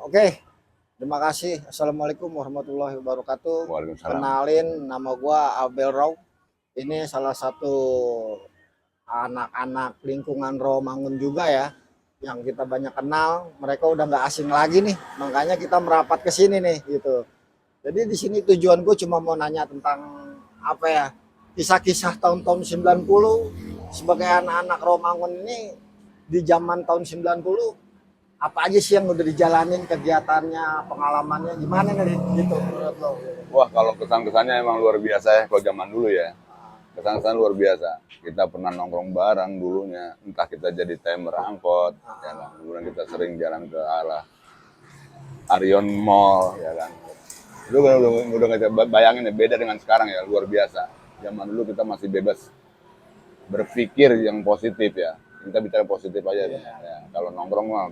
Oke, terima kasih. Assalamualaikum warahmatullahi wabarakatuh. Waalaikumsalam. Kenalin, nama gua Abel Raw. Ini salah satu anak-anak lingkungan Romangun juga ya, yang kita banyak kenal. Mereka udah nggak asing lagi nih, makanya kita merapat ke sini nih, gitu. Jadi di sini tujuan gue cuma mau nanya tentang apa ya, kisah-kisah tahun-tahun 90 sebagai anak-anak Romangun ini di zaman tahun 90 apa aja sih yang udah dijalanin kegiatannya, pengalamannya gimana nih gitu menurut lo? Wah, kalau kesan-kesannya emang luar biasa ya kalau zaman dulu ya. Kesan-kesan luar biasa. Kita pernah nongkrong bareng dulunya, entah kita jadi timer angkot, ya kan. Kemudian kita sering jalan ke arah Arion Mall, ya kan. Itu kan udah kita bayangin ya, beda dengan sekarang ya, luar biasa. Zaman dulu kita masih bebas berpikir yang positif ya. Kita bicara positif aja. Ya, kalau nongkrong mah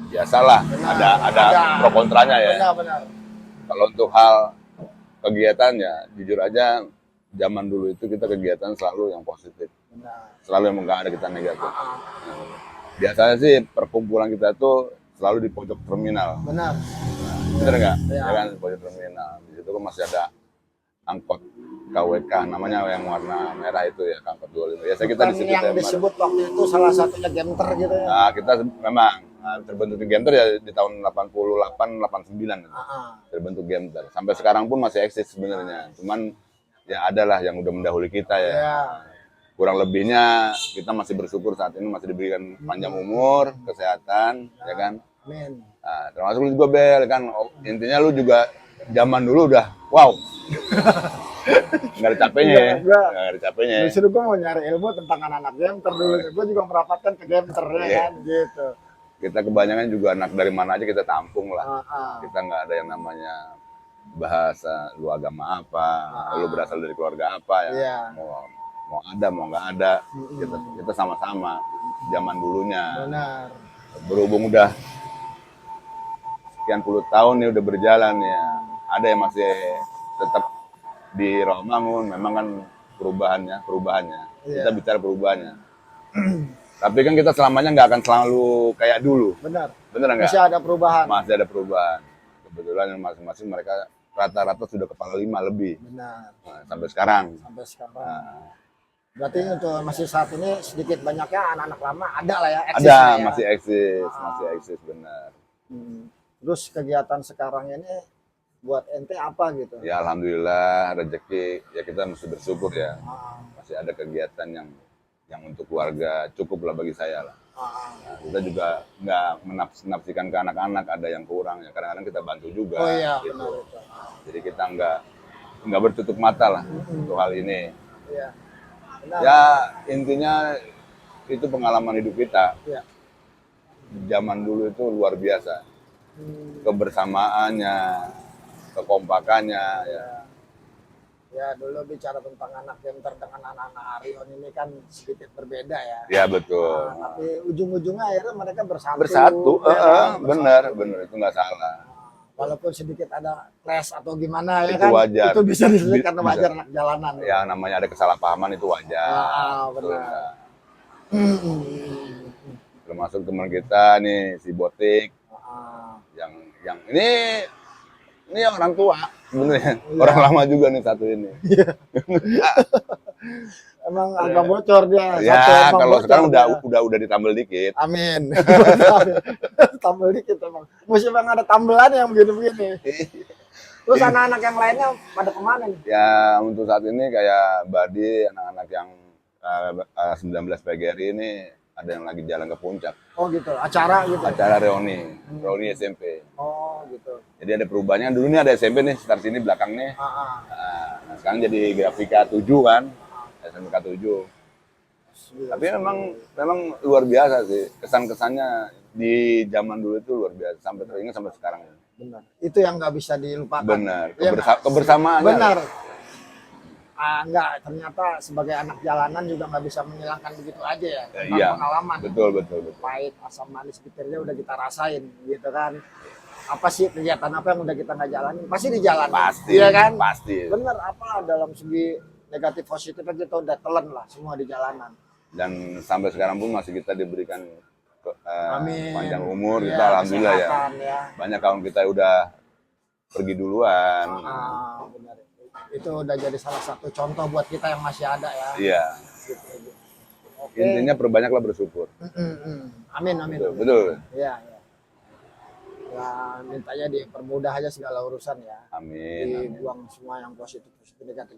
biasalah, ada pro kontranya ya. Benar-benar. Kalau untuk hal kegiatan ya, jujur aja zaman dulu itu kita kegiatan selalu yang positif. Benar. Selalu yang nggak ada kita negatif. Biasanya sih perkumpulan kita tuh selalu di pojok terminal. Benar. Bener nggak? Ya. Ya kan, pojok terminal. Di situ kan masih ada angkot KWK, namanya yang warna merah itu ya, angkot 25. Biasa kita di situ Yang disebut waktu itu salah satunya Gemter gitu ya. Nah, kita memang terbentuk Gemter ya di tahun 88 89 gitu. Terbentuk Gemter. Sampai sekarang pun masih eksis sebenarnya. Cuman ya adalah yang udah mendahului kita ya. Ya. Kurang lebihnya kita masih bersyukur saat ini masih diberikan panjang umur, kesehatan, ya kan. Amin. Nah, termasuk lu juga Bel kan. Intinya lu juga zaman dulu udah wow. Nggak ada capeknya ya. Nggak ada capeknya. Justru gue mau nyari ilmu tentang anak-anak Gemter dulu. Gue juga merapatkan ke Gemter ya kan gitu. Kita kebanyakan juga anak dari mana aja kita tampung lah. Kita nggak ada yang namanya bahasa lu agama apa, lu berasal dari keluarga apa ya. Iya. Mau ada mau nggak ada, kita sama-sama zaman dulunya. Benar. Berhubung udah sekian puluh tahun nih udah berjalan ya, ada yang masih tetap di Romangun. Memang kan perubahannya. Iya. Kita bicara perubahannya. Tapi kan kita selamanya nggak akan selalu kayak dulu. Benar. Bener nggak? Masih ada perubahan. Masih ada perubahan. Kebetulan masing-masing mereka rata-rata sudah kepala 5 lebih. Benar. Nah, sampai sekarang. Sampai sekarang. Berarti untuk masih saat ini sedikit banyaknya anak-anak lama ada lah ya. Eksis Ada, ya. masih eksis benar. Terus kegiatan sekarang ini buat ente apa gitu? Ya alhamdulillah rezeki ya kita mesti bersyukur ya. Masih ada kegiatan yang untuk keluarga cukup lah bagi saya lah. Nah, kita juga nggak menafsikan ke anak-anak, ada yang kurang ya. Kadang-kadang kita bantu juga. Oh iya, gitu. benar. Jadi kita nggak bertutup mata lah untuk hal ini. Iya. Benar. Ya intinya itu pengalaman hidup kita. Iya. Zaman dulu itu luar biasa. Kebersamaannya, kekompakannya ya. Ya dulu bicara tentang anak Gemter dengan anak-anak Arion ini kan sedikit berbeda ya. Ya betul. Tapi ujung-ujungnya akhirnya mereka bersatu. Bersatu, ya kan? benar itu nggak salah. Walaupun sedikit ada clash atau gimana ya Itu kan, wajar. itu bisa disebut karena Bisa. wajar anak jalanan. Ya namanya ada kesalahpahaman itu wajar. Benar. Termasuk teman kita nih si Botik yang ini orang tua sebenarnya. Orang lama juga nih satu ini. Emang agak bocor dia. Ya kalau sekarang udah ditambal dikit. Amin. Tambel dikit emang. Mesti emang ada tambelan yang begini-begini. Terus anak-anak yang lainnya pada kemana nih? Ya untuk saat ini kayak Badi, anak-anak yang 19 PGRI ini ada yang lagi jalan ke puncak. Oh gitu, acara gitu? Acara reuni SMP. Oh gitu. Jadi ada perubahannya, dulu nih ada SMP nih, sekitar sini belakang nih. Nah, sekarang jadi Grafika 7 kan, SMK 7. Tapi memang luar biasa sih, kesan-kesannya di zaman dulu itu luar biasa, sampai teringat sampai sekarang. Benar, itu yang nggak bisa dilupakan. Benar, Ya, kebersamaannya. benar. Enggak, ternyata sebagai anak jalanan juga nggak bisa menghilangkan begitu aja ya, tentang Iya, pengalaman. betul. Pahit, asam manis getirnya udah kita rasain gitu kan. Apa sih kegiatan apa yang udah kita nggak jalanin? Pasti di jalan. Pasti, iya kan? pasti. Bener, apa dalam segi negatif positif kita udah telan lah semua di jalanan. Dan sampai sekarang pun masih kita diberikan Amin. panjang umur, Iya, kita alhamdulillah ya. kesehatan, ya. Banyak kawan kita udah pergi duluan. Benar. Itu udah jadi salah satu contoh buat kita yang masih ada ya. Iya. Gitu. Oke. Intinya perbanyaklah bersyukur. Amin, amin. Betul, Amin. betul. Iya, iya. Ya, mintanya dipermudah aja segala urusan ya. Amin. Amin. Dibuang semua yang positif,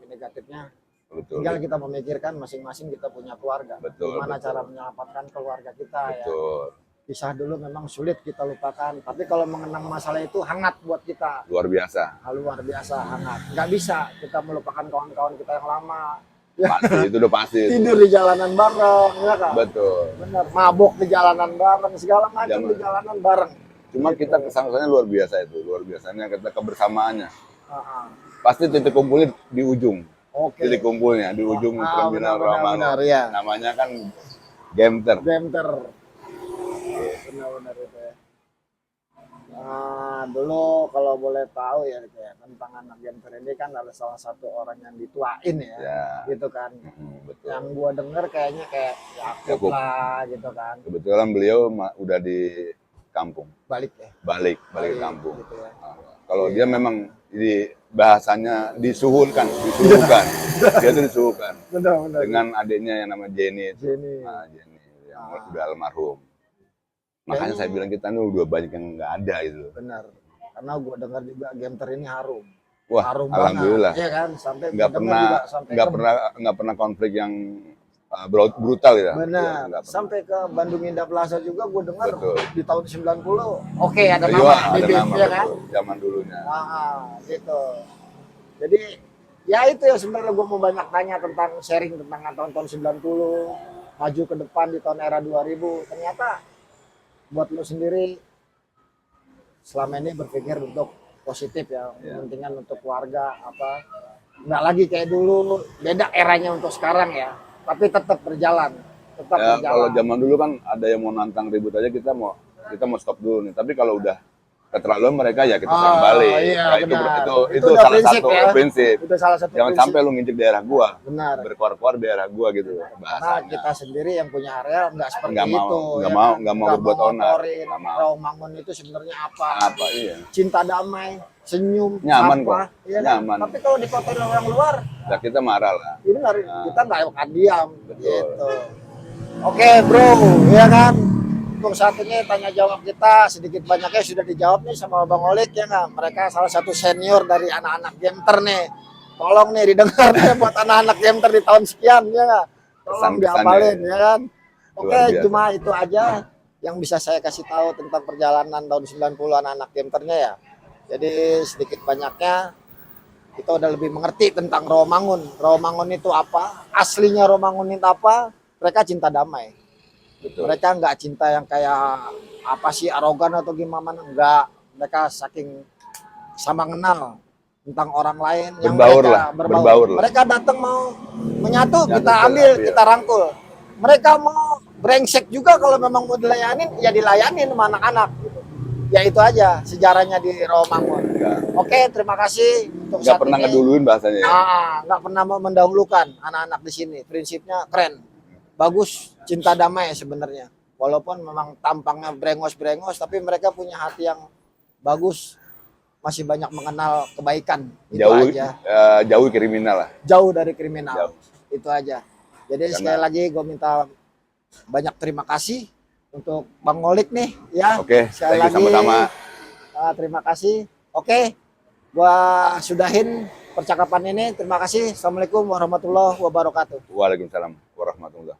negatifnya. Betul. Tinggal kita memikirkan masing-masing kita punya keluarga. Betul, Gimana betul. cara menyelamatkan keluarga kita ya. Betul. Pisah dulu memang sulit kita lupakan. Tapi kalau mengenang masalah itu hangat buat kita. Luar biasa. Luar biasa hangat. Nggak bisa kita melupakan kawan-kawan kita yang lama. Pasti, itu udah pasti. Tidur di jalanan bareng, ya kan? Betul. Benar. Mabok di jalanan bareng, segala macam Zaman. di jalanan bareng. Cuma kita kesan-kesannya luar biasa itu. Luar biasanya kita kebersamaannya. Ah. Pasti titik kumpulnya di ujung. Oke. Titik kumpulnya di ujung terminal Rawamangun. benar, ya. Namanya kan Gemter. Gemter. Benar-benar itu ya. Nah, dulu kalau boleh tahu ya kayak tentang anak Gemter ini kan ada salah satu orang yang dituain ya, Ya. gitu kan. Betul. Yang gua denger kayaknya kayak Yakub Yakub. lah gitu kan. Kebetulan beliau udah di kampung. Balik ya. Balik ke kampung. Gitu ya. Kalau dia memang di bahasanya disuhulkan. Dia tuh disuhulkan Benar-benar. dengan adiknya yang nama Jenny itu. Jenny. Nah, Jenny yang udah almarhum. Makanya saya bilang kita nih udah banyak yang nggak ada gitu. Benar. Karena gua dengar juga Gemter ini harum. Wah, Harum alhamdulillah. banget. Iya kan? Sampai Nggak gua dengar juga sampai nggak pernah konflik yang brutal ya. benar. Nggak pernah. Sampai ke Bandung Indah Plaza juga gue dengar Betul. di tahun 90. Oke, ada Iya, nama ada bibit nama ya kan? betul, zaman dulunya. Gitu. Jadi ya itu ya sebenarnya gue mau banyak tanya tentang sharing tentang tahun-tahun 90, maju ke depan di tahun era 2000. Ternyata buat lo sendiri selama ini berpikir untuk positif ya, kepentingan untuk keluarga apa. Nggak lagi kayak dulu, beda eranya untuk sekarang ya. Tapi tetap berjalan, Ya, kalau zaman dulu kan ada yang mau nantang ribut aja kita mau stop dulu nih. Tapi kalau udah keterlaluan mereka ya kita serang balik. Iya, Nah, benar. itu Itu udah salah prinsip satu ya. prinsip. Itu salah satu Jangan prinsip. sampai lu nginjek daerah gua. Benar. Berkuar-kuar daerah gua gitu Karena bahasanya. kita sendiri yang punya area nggak seperti Nggak mau, itu. nggak mau berbuat onar. ngotorin. Nggak mau. Rawamangun itu sebenarnya apa? Apa iya? Cinta damai, senyum, Nyaman sampah, kok. iya kan? Nyaman. Tapi kalau dikotorin orang luar, Nah, kita marah lah. ini kita nggak akan diam. Betul. Gitu. Oke bro, ya kan? Untuk saat ini tanya jawab kita sedikit banyaknya sudah dijawab nih sama Bang Olik ya nggak? Mereka salah satu senior dari anak-anak Gemter nih. Tolong nih didengar nih buat anak-anak Gemter di tahun sekian ya nggak? Tolong dihafalin ya kan? Oke, cuma itu aja yang bisa saya kasih tahu tentang perjalanan tahun 90 anak-anak Gemternya ya. Jadi sedikit banyaknya kita udah lebih mengerti tentang Rawamangun. Rawamangun itu apa? Aslinya Rawamangun itu apa? Mereka cinta damai. Betul. Mereka nggak cinta yang kayak apa sih arogan atau gimana, enggak. Mereka saking sama kenal tentang orang lain yang Berbaur mereka lah, berbaur. berbaur lah. Mereka datang mau menyatu, Nyatu, kita ambil, iya. kita rangkul. Mereka mau brengsek juga kalau memang mau dilayanin, ya dilayanin sama anak-anak. Ya itu aja sejarahnya di Rawamangun. Oke, terima kasih untuk Nggak saat pernah ini. ngeduluin bahasanya. Ya. Nggak pernah mau mendahulukan anak-anak di sini. Prinsipnya keren, bagus, cinta damai sebenarnya. Walaupun memang tampangnya brengos-brengos, tapi mereka punya hati yang bagus, masih banyak mengenal kebaikan. Itu aja. Jauh kriminal lah. Jauh dari kriminal. Jauh. Itu aja. Jadi sekali lagi gue minta banyak terima kasih untuk Bang Olik nih ya. Oke, sekali thank you lagi sama-sama. terima kasih. Oke, gua sudahin percakapan ini. Terima kasih. Assalamualaikum warahmatullahi wabarakatuh. Waalaikumsalam warahmatullahi.